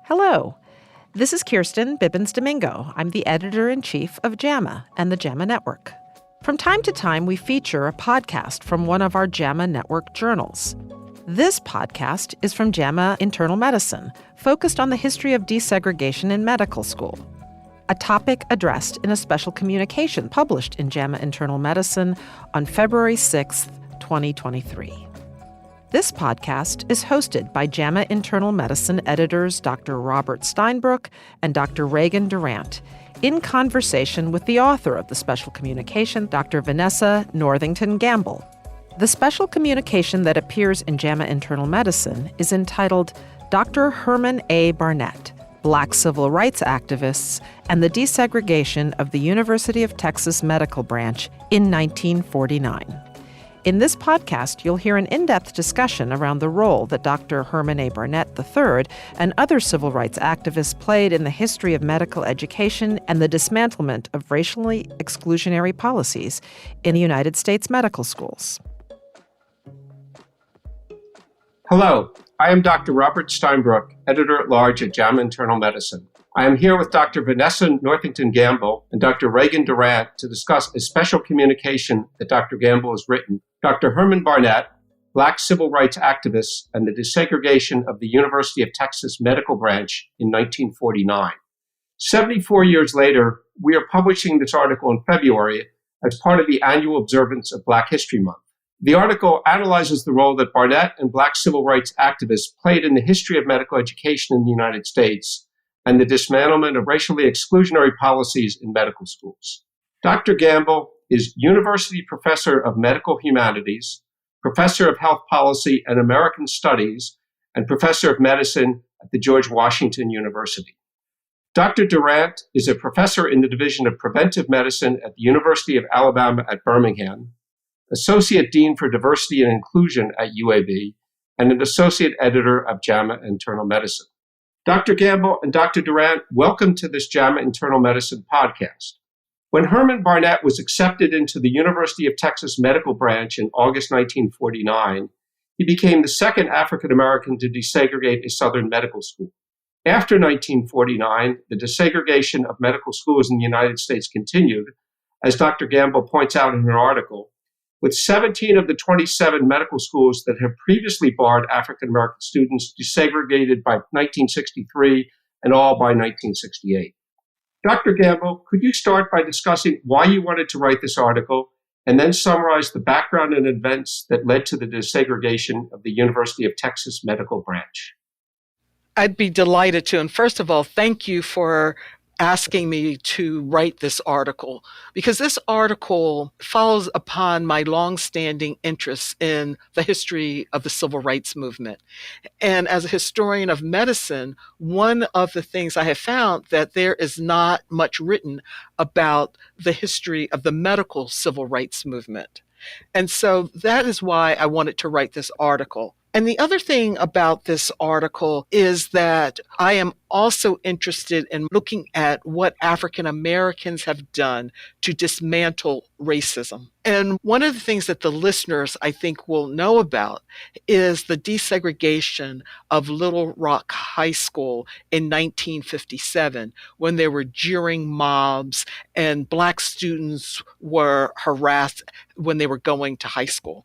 Hello. This is Kirsten Bibbins-Domingo. I'm the editor-in-chief of JAMA and the JAMA Network. From time to time, we feature a podcast from one of our JAMA Network journals. This podcast is from JAMA Internal Medicine, focused on the history of desegregation in medical school, a topic addressed in a special communication published in JAMA Internal Medicine on February 6, 2023. This podcast is hosted by JAMA Internal Medicine editors Dr. Robert Steinbrook and Dr. Raegan Durant, in conversation with the author of the special communication, Dr. Vanessa Northington Gamble. The special communication that appears in JAMA Internal Medicine is entitled Dr. Herman A. Barnett, Black Civil Rights Activists and the Desegregation of the University of Texas Medical Branch in 1949. In this podcast, you'll hear an in-depth discussion around the role that Dr. Herman A. Barnett III and other civil rights activists played in the history of medical education and the dismantlement of racially exclusionary policies in the United States medical schools. Hello, I am Dr. Robert Steinbrook, editor-at-large at JAMA Internal Medicine. I am here with Dr. Vanessa Northington Gamble and Dr. Raegan Durant to discuss a special communication that Dr. Gamble has written, Dr. Herman Barnett, Black Civil Rights Activists and the Desegregation of the University of Texas Medical Branch in 1949. 74 years later, we are publishing this article in February as part of the annual observance of Black History Month. The article analyzes the role that Barnett and Black civil rights activists played in the history of medical education in the United States and the dismantlement of racially exclusionary policies in medical schools. Dr. Gamble is University Professor of Medical Humanities, Professor of Health Policy and American Studies, and Professor of Medicine at the George Washington University. Dr. Durant is a professor in the Division of Preventive Medicine at the University of Alabama at Birmingham, Associate Dean for Diversity and Inclusion at UAB, and an Associate Editor of JAMA Internal Medicine. Dr. Gamble and Dr. Durant, welcome to this JAMA Internal Medicine podcast. When Herman Barnett was accepted into the University of Texas Medical Branch in August 1949, he became the second African American to desegregate a Southern medical school. After 1949, the desegregation of medical schools in the United States continued, as Dr. Gamble points out in her article, with 17 of the 27 medical schools that have previously barred African-American students desegregated by 1963 and all by 1968. Dr. Gamble, could you start by discussing why you wanted to write this article and then summarize the background and events that led to the desegregation of the University of Texas Medical Branch? I'd be delighted to. And first of all, thank you for asking me to write this article, because this article follows upon my longstanding interest in the history of the civil rights movement. And as a historian of medicine, one of the things I have found that there is not much written about the history of the medical civil rights movement. And so that is why I wanted to write this article. And the other thing about this article is that I am also interested in looking at what African Americans have done to dismantle racism. And one of the things that the listeners, I think, will know about is the desegregation of Little Rock High School in 1957, when there were jeering mobs and Black students were harassed when they were going to high school.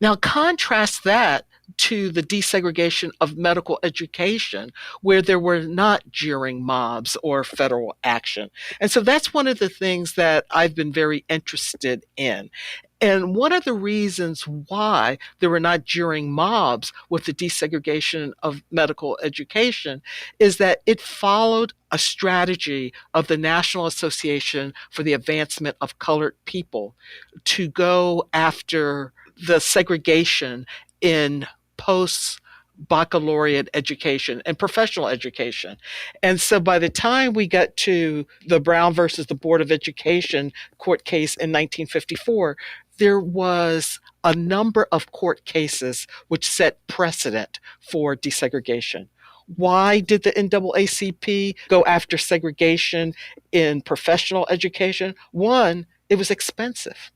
Now, contrast that to the desegregation of medical education, where there were not jeering mobs or federal action. And so that's one of the things that I've been very interested in. And one of the reasons why there were not jeering mobs with the desegregation of medical education is that it followed a strategy of the National Association for the Advancement of Colored People to go after the segregation in post-baccalaureate education and professional education. And so by the time we got to the Brown versus the Board of Education court case in 1954, there was a number of court cases which set precedent for desegregation. Why did the NAACP go after segregation in professional education? One, it was expensive.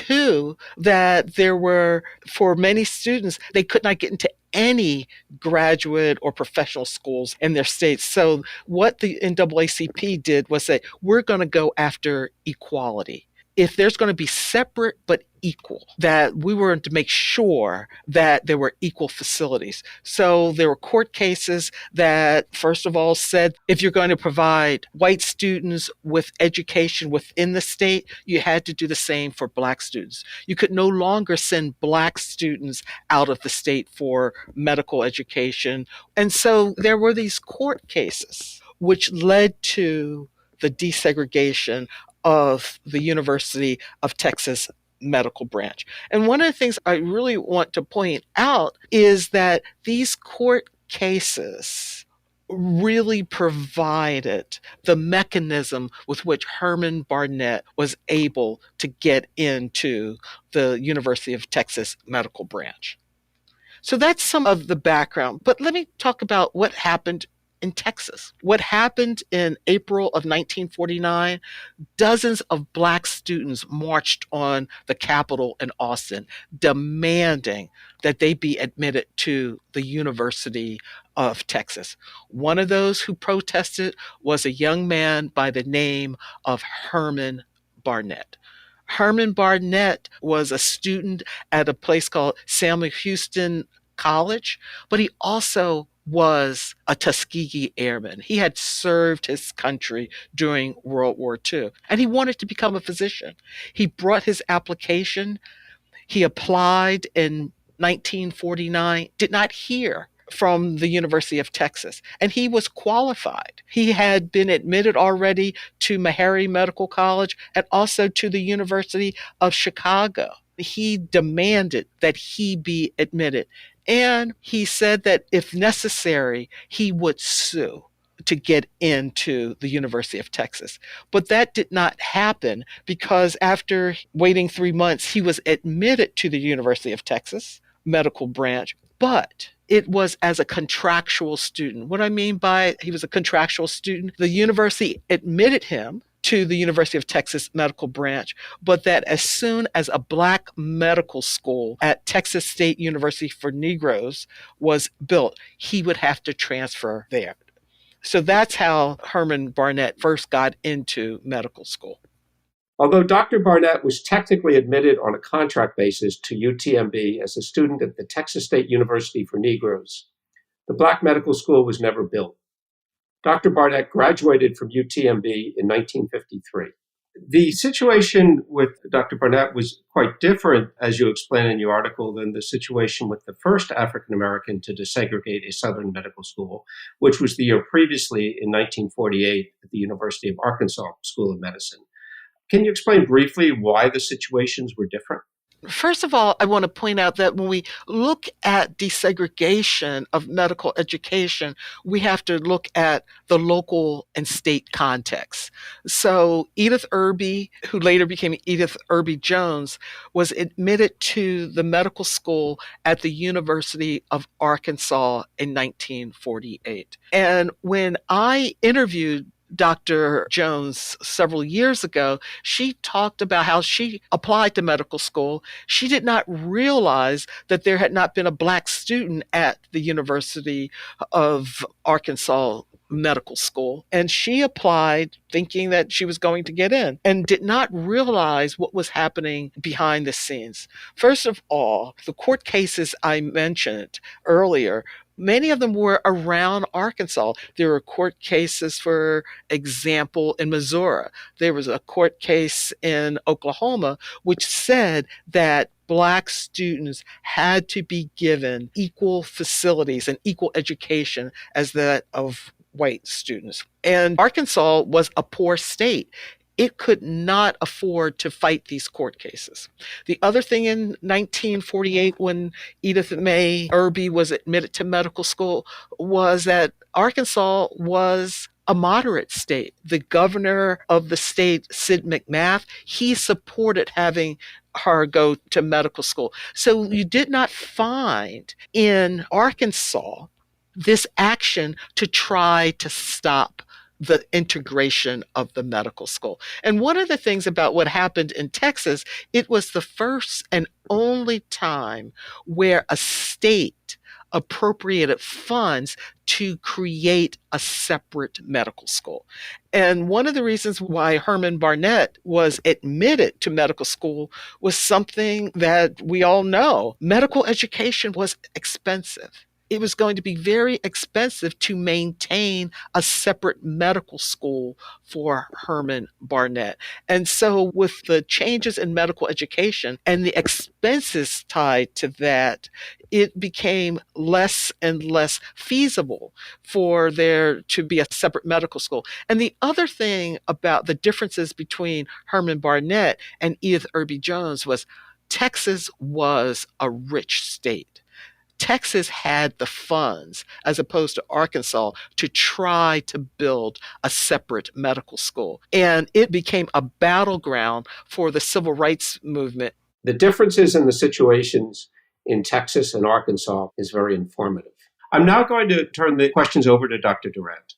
two, that there were, for many students, they could not get into any graduate or professional schools in their states. So what the NAACP did was say, we're going to go after equality. If there's going to be separate but equal, that we were to make sure that there were equal facilities. So there were court cases that, first of all, said if you're going to provide white students with education within the state, you had to do the same for Black students. You could no longer send Black students out of the state for medical education. And so there were these court cases which led to the desegregation of the University of Texas medical branch. And one of the things I really want to point out is that these court cases really provided the mechanism with which Herman Barnett was able to get into the University of Texas medical branch. So that's some of the background. But let me talk about what happened in Texas. What happened in April of 1949, dozens of Black students marched on the Capitol in Austin, demanding that they be admitted to the University of Texas. One of those who protested was a young man by the name of Herman Barnett. Herman Barnett was a student at a place called Samuel Houston College, but he also was a Tuskegee Airman. He had served his country during World War II, and he wanted to become a physician. He brought his application. He applied in 1949, did not hear from the University of Texas, and he was qualified. He had been admitted already to Meharry Medical College and also to the University of Chicago. He demanded that he be admitted. And he said that if necessary, he would sue to get into the University of Texas. But that did not happen because after waiting 3 months, he was admitted to the University of Texas medical branch, but it was as a contractual student. What I mean by he was a contractual student, the university admitted him to the University of Texas medical branch, but that as soon as a Black medical school at Texas State University for Negroes was built, he would have to transfer there. So that's how Herman Barnett first got into medical school. Although Dr. Barnett was technically admitted on a contract basis to UTMB as a student at the Texas State University for Negroes, the Black medical school was never built. Dr. Barnett graduated from UTMB in 1953. The situation with Dr. Barnett was quite different, as you explain in your article, than the situation with the first African American to desegregate a Southern medical school, which was the year previously in 1948 at the University of Arkansas School of Medicine. Can you explain briefly why the situations were different? First of all, I want to point out that when we look at desegregation of medical education, we have to look at the local and state context. So Edith Irby, who later became Edith Irby Jones, was admitted to the medical school at the University of Arkansas in 1948. And when I interviewed Dr. Jones several years ago, she talked about how she applied to medical school. She did not realize that there had not been a Black student at the University of Arkansas medical school. And she applied thinking that she was going to get in and did not realize what was happening behind the scenes. First of all, the court cases I mentioned earlier, many of them were around Arkansas. There were court cases, for example, in Missouri. There was a court case in Oklahoma which said that Black students had to be given equal facilities and equal education as that of white students. And Arkansas was a poor state. It could not afford to fight these court cases. The other thing in 1948, when Edith May Irby was admitted to medical school, was that Arkansas was a moderate state. The governor of the state, Sid McMath, he supported having her go to medical school. So you did not find in Arkansas this action to try to stop the integration of the medical school. And one of the things about what happened in Texas, it was the first and only time where a state appropriated funds to create a separate medical school. And one of the reasons why Herman Barnett was admitted to medical school was something that we all know. Medical education was expensive. It was going to be very expensive to maintain a separate medical school for Herman Barnett. And so, with the changes in medical education and the expenses tied to that, it became less and less feasible for there to be a separate medical school. And the other thing about the differences between Herman Barnett and Edith Irby Jones was Texas was a rich state. Texas had the funds, as opposed to Arkansas, to try to build a separate medical school. And it became a battleground for the civil rights movement. The differences in the situations in Texas and Arkansas is very informative. I'm now going to turn the questions over to Dr. Durant.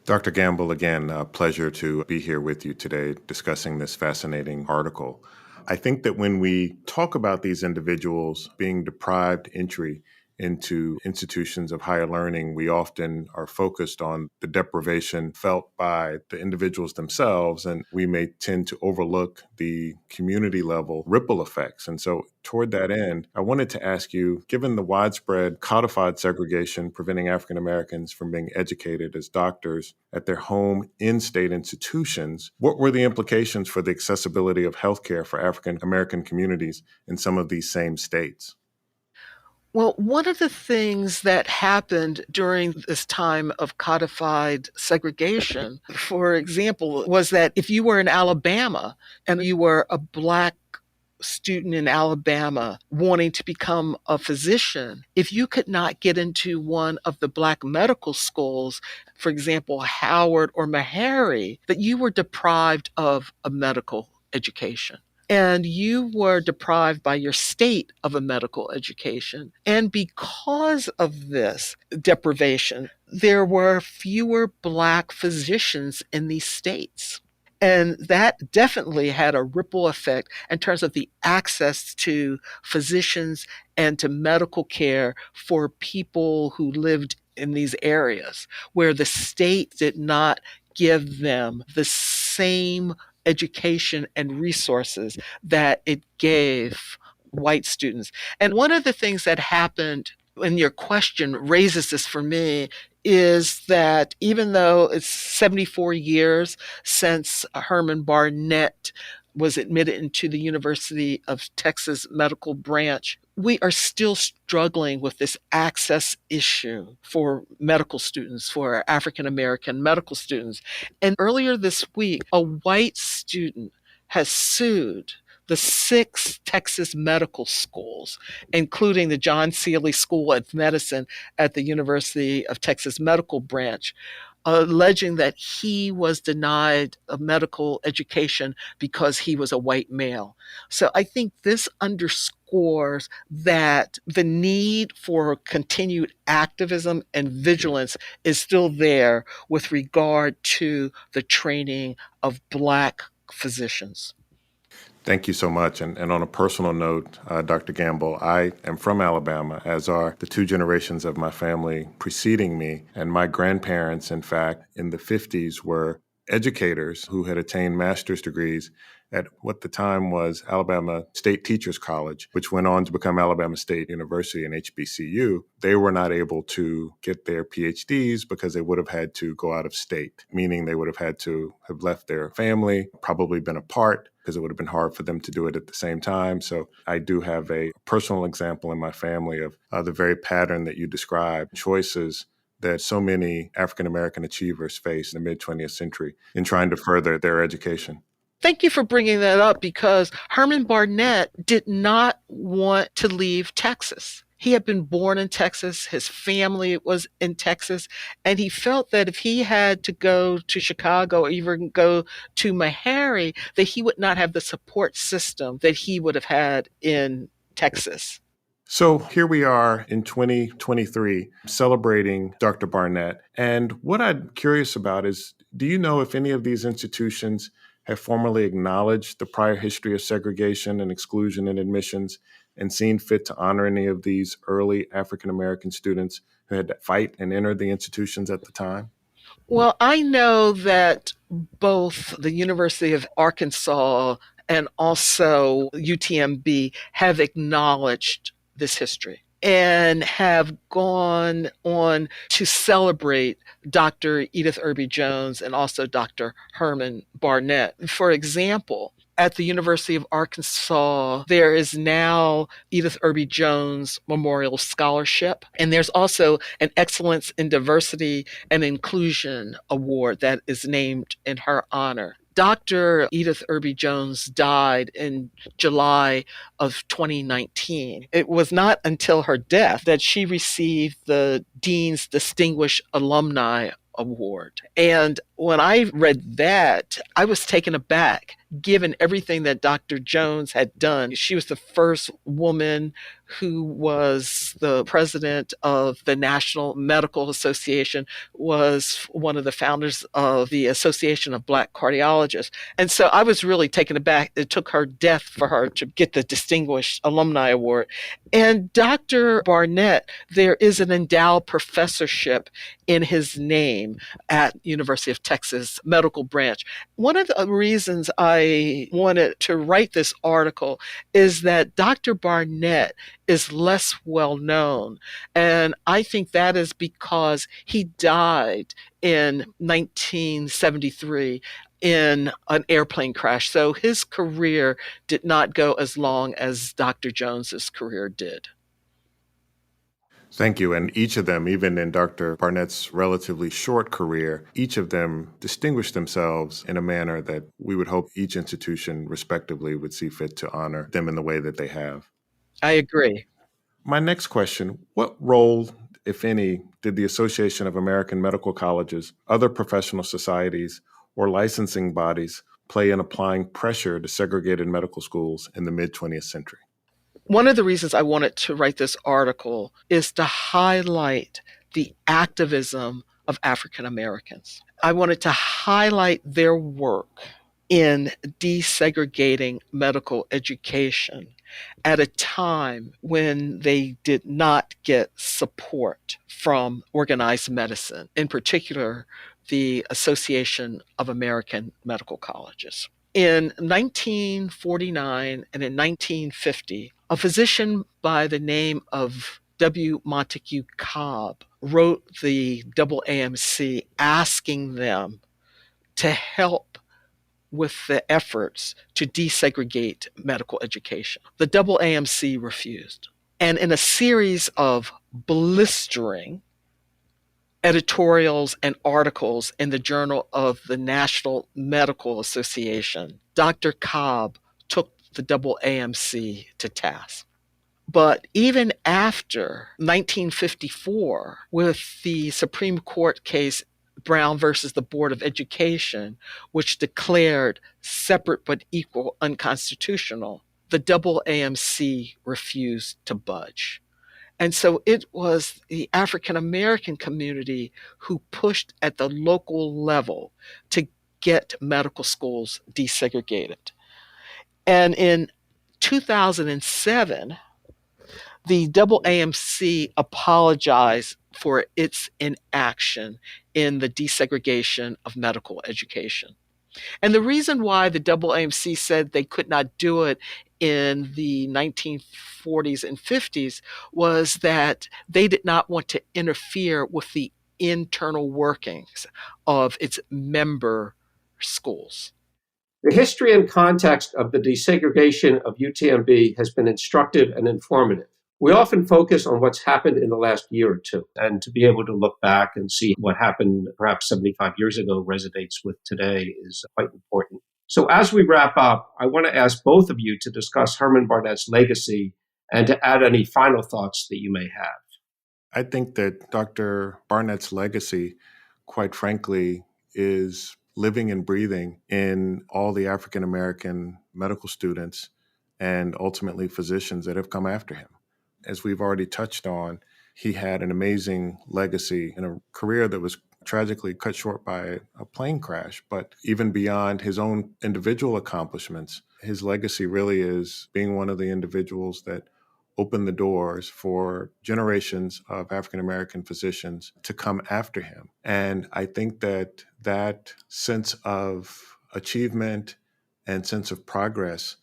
Dr. Gamble, again, a pleasure to be here with you today discussing this fascinating article. I think that when we talk about these individuals being deprived entry into institutions of higher learning, we often are focused on the deprivation felt by the individuals themselves, and we may tend to overlook the community level ripple effects. And so toward that end, I wanted to ask you, given the widespread codified segregation preventing African Americans from being educated as doctors at their home in-state institutions, what were the implications for the accessibility of healthcare for African American communities in some of these same states? Well, one of the things that happened during this time of codified segregation, for example, was that if you were in Alabama and you were a Black student in Alabama wanting to become a physician, if you could not get into one of the Black medical schools, for example, Howard or Meharry, that you were deprived of a medical education. And you were deprived by your state of a medical education. And because of this deprivation, there were fewer Black physicians in these states. And that definitely had a ripple effect in terms of the access to physicians and to medical care for people who lived in these areas where the state did not give them the same education and resources that it gave white students. And one of the things that happened, and your question raises this for me, is that even though it's 74 years since Herman Barnett was admitted into the University of Texas medical branch, we are still struggling with this access issue for medical students, for African American medical students. And earlier this week, a white student has sued the 6 Texas medical schools, including the John Seeley School of Medicine at the University of Texas Medical Branch, alleging that he was denied a medical education because he was a white male. So I think this underscores that the need for continued activism and vigilance is still there with regard to the training of Black physicians. Thank you so much. And on a personal note, Dr. Gamble, I am from Alabama, as are the 2 generations of my family preceding me. And my grandparents, in fact, in the 50s were educators who had attained master's degrees at what the time was Alabama State Teachers College, which went on to become Alabama State University and HBCU. They were not able to get their PhDs because they would have had to go out of state, meaning they would have had to have left their family, probably been apart, because it would have been hard for them to do it at the same time. So I do have a personal example in my family of the very pattern that you described, choices that so many African American achievers face in the mid-20th century in trying to further their education. Thank you for bringing that up, because Herman Barnett did not want to leave Texas. He had been born in Texas, his family was in Texas, and he felt that if he had to go to Chicago or even go to Meharry, that he would not have the support system that he would have had in Texas. So here we are in 2023 celebrating Dr. Barnett. And what I'm curious about is, do you know if any of these institutions have formally acknowledged the prior history of segregation and exclusion in admissions and seen fit to honor any of these early African American students who had to fight and enter the institutions at the time? Well, I know that both the University of Arkansas and also UTMB have acknowledged this history and have gone on to celebrate Dr. Edith Irby Jones and also Dr. Herman Barnett. For example, at the University of Arkansas, there is now Edith Irby Jones Memorial Scholarship, and there's also an Excellence in Diversity and Inclusion Award that is named in her honor. Dr. Edith Irby Jones died in July of 2019. It was not until her death that she received the Dean's Distinguished Alumni Award. And when I read that, I was taken aback, given everything that Dr. Jones had done. She was the first woman who was the president of the National Medical Association, was one of the founders of the Association of Black Cardiologists. And so I was really taken aback. It took her death for her to get the Distinguished Alumni Award. And Dr. Barnett, there is an endowed professorship in his name at University of Texas Medical Branch. One of the reasons I wanted to write this article is that Dr. Barnett is less well known. And I think that is because he died in 1973 in an airplane crash. So his career did not go as long as Dr. Jones's career did. Thank you. And each of them, even in Dr. Barnett's relatively short career, each of them distinguished themselves in a manner that we would hope each institution respectively would see fit to honor them in the way that they have. I agree. My next question, what role, if any, did the Association of American Medical Colleges, other professional societies, or licensing bodies play in applying pressure to segregated medical schools in the mid-20th century? One of the reasons I wanted to write this article is to highlight the activism of African Americans. I wanted to highlight their work in desegregating medical education at a time when they did not get support from organized medicine, in particular, the Association of American Medical Colleges. In 1949 and in 1950, a physician by the name of W. Montague Cobb wrote the AAMC asking them to help with the efforts to desegregate medical education. The AAMC refused. And in a series of blistering editorials and articles in the Journal of the National Medical Association, Dr. Cobb took the AAMC to task. But even after 1954, with the Supreme Court case Brown versus the Board of Education, which declared separate but equal unconstitutional, the AAMC refused to budge. And so it was the African American community who pushed at the local level to get medical schools desegregated. And in 2007, the AAMC apologized for its inaction in the desegregation of medical education. And the reason why the AAMC said they could not do it in the 1940s and 50s was that they did not want to interfere with the internal workings of its member schools. The history and context of the desegregation of UTMB has been instructive and informative. We often focus on what's happened in the last year or two, and to be able to look back and see what happened perhaps 75 years ago resonates with today is quite important. So as we wrap up, I want to ask both of you to discuss Herman Barnett's legacy and to add any final thoughts that you may have. I think that Dr. Barnett's legacy, quite frankly, is living and breathing in all the African American medical students and ultimately physicians that have come after him. as we've already touched on, he had an amazing legacy in a career that was tragically cut short by a plane crash. But even beyond his own individual accomplishments, his legacy really is being one of the individuals that opened the doors for generations of African American physicians to come after him. And I think that that sense of achievement and sense of progress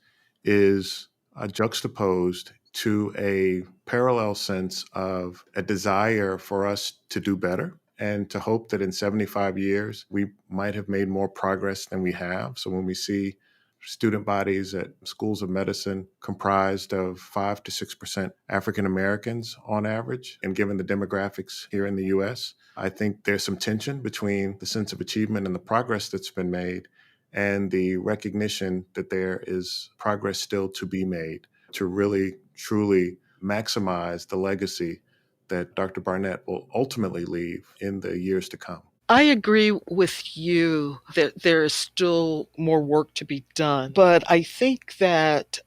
is juxtaposed to a parallel sense of a desire for us to do better and to hope that in 75 years, we might have made more progress than we have. So when we see student bodies at schools of medicine comprised of 5 to 6% African Americans on average, and given the demographics here in the US, I think there's some tension between the sense of achievement and the progress that's been made and the recognition that there is progress still to be made to really, truly maximize the legacy that Dr. Barnett will ultimately leave in the years to come. I agree with you that there is still more work to be done. But I think that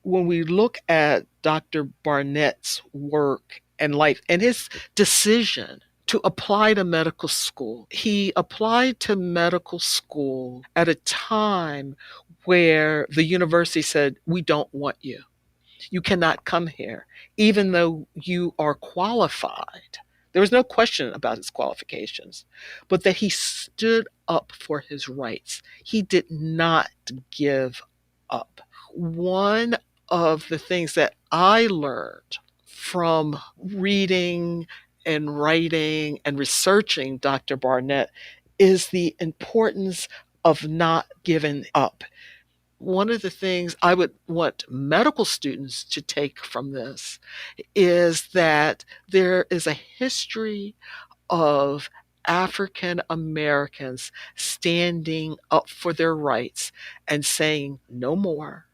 when we look at Dr. Barnett's work and life and his decision to apply to medical school, he applied to medical school at a time where the university said, "We don't want you. You cannot come here, even though you are qualified." There was no question about his qualifications, but that he stood up for his rights. He did not give up. One of the things that I learned from reading and writing and researching Dr. Barnett is the importance of not giving up. One of the things I would want medical students to take from this is that there is a history of African Americans standing up for their rights and saying no more,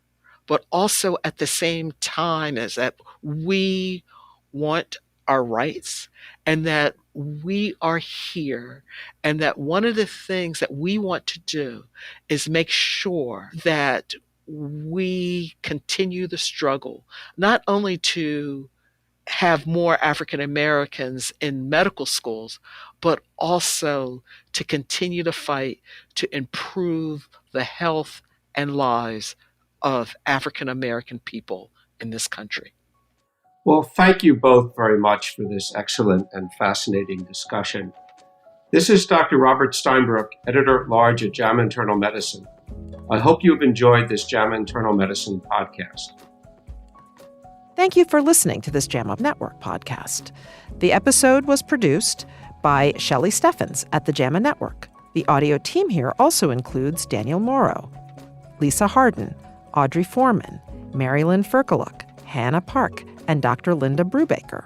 but also at the same time as that we want our rights and that we are here and that one of the things that we want to do is make sure that we continue the struggle, not only to have more African Americans in medical schools, but also to continue to fight to improve the health and lives of African American people in this country. Well, thank you both very much for this excellent and fascinating discussion. This is Dr. Robert Steinbrook, Editor-at-Large at JAMA Internal Medicine. I hope you've enjoyed this JAMA Internal Medicine podcast. Thank you for listening to this JAMA Network podcast. The episode was produced by Shelley Steffens at the JAMA Network. The audio team here also includes Daniel Morrow, Lisa Harden, Audrey Foreman, Marilyn Ferkaluk, Hannah Park, and Dr. Linda Brubaker.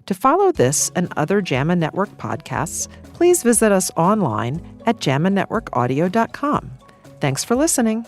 To follow this and other JAMA Network podcasts, please visit us online at jamanetworkaudio.com. Thanks for listening.